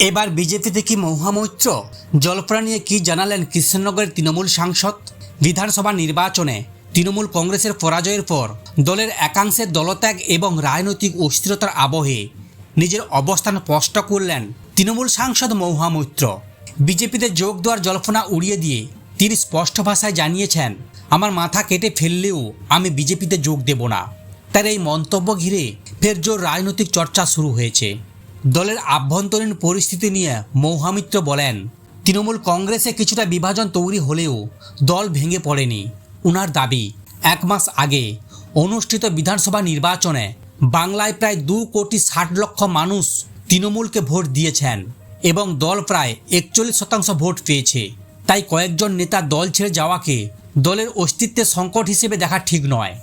এবার বিজেপি থেকে মহামৈত্র জল্পনা নিয়ে কি জানালেন কৃষ্ণনগরের তৃণমূল সাংসদ। বিধানসভা নির্বাচনে তৃণমূল কংগ্রেসের পরাজয়ের পর দলের একাংশের দলত্যাগ এবং রাজনৈতিক অস্থিরতার আবহে নিজের অবস্থান স্পষ্ট করলেন তৃণমূল সাংসদ মহামৈত্র। বিজেপিতে যোগ দেওয়ার জল্পনা উড়িয়ে দিয়ে তিনি স্পষ্ট ভাষায় জানিয়েছেন, আমার মাথা কেটে ফেললেও আমি বিজেপিতে যোগ দেব না। তার এই মন্তব্য ঘিরে ফের জোর রাজনৈতিক চর্চা শুরু হয়েছে। দলের আভ্যন্তরীণ পরিস্থিতি নিয়ে মহামৈত্র বলেন, তৃণমূল কংগ্রেসে কিছুটা বিভাজন তৈরি হলেও দল ভেঙে পড়েনি। উনার দাবি, 1 মাস আগে অনুষ্ঠিত বিধানসভা নির্বাচনে বাংলায় প্রায় 2,60,00,000 মানুষ তৃণমূলকে ভোট দিয়েছেন এবং দল প্রায় 41% ভোট পেয়েছে। তাই কয়েকজন নেতা দল ছেড়ে যাওয়াকে দলের অস্তিত্বের সংকট হিসেবে দেখা ঠিক নয়।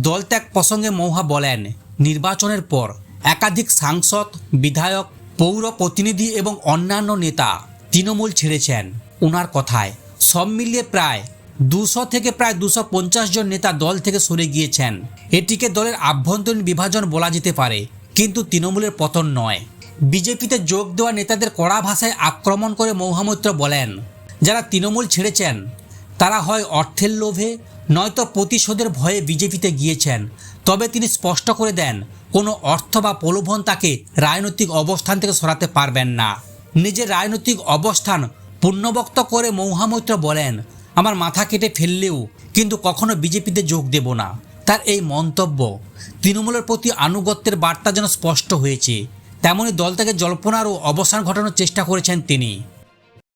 দল ত্যাগ প্রসঙ্গে মৌহা বলেন, নির্বাচনের পর একাধিক সাংসদ, বিধায়ক, পৌর প্রতিনিধি এবং অন্যান্য নেতা তৃণমূল ছেড়েছেন। ওনার কথায় সব মিলিয়ে প্রায় 200 থেকে প্রায় 250 জন নেতা দল থেকে সরে গিয়েছেন। এটিকে দলের আভ্যন্তরীণ বিভাজন বলা যেতে পারে, কিন্তু তৃণমূলের পতন নয়। বিজেপিতে যোগ দেওয়া নেতাদের কড়া ভাষায় আক্রমণ করে মহামৈত্র বলেন, যারা তৃণমূল ছেড়েছেন তারা হয় অর্থের লোভে নয়তো প্রতিশোধের ভয়ে বিজেপিতে গিয়েছেন। তবে তিনি স্পষ্ট করে দেন, কোনো অর্থ বা প্রলোভন তাকে রাজনৈতিক অবস্থান থেকে সরাতে পারবেন না। নিজের রাজনৈতিক অবস্থান পুনর্ব্যক্ত করে মহামৈত্র বলেন, আমার মাথা কেটে ফেললেও কিন্তু কখনো বিজেপিতে যোগ দেব না। তার এই মন্তব্য তৃণমূলের প্রতি আনুগত্যের বার্তা যেন স্পষ্ট হয়েছে। তেমনি দল থেকে জল্পনারও অবসান ঘটানোর চেষ্টা করেছেন তিনি।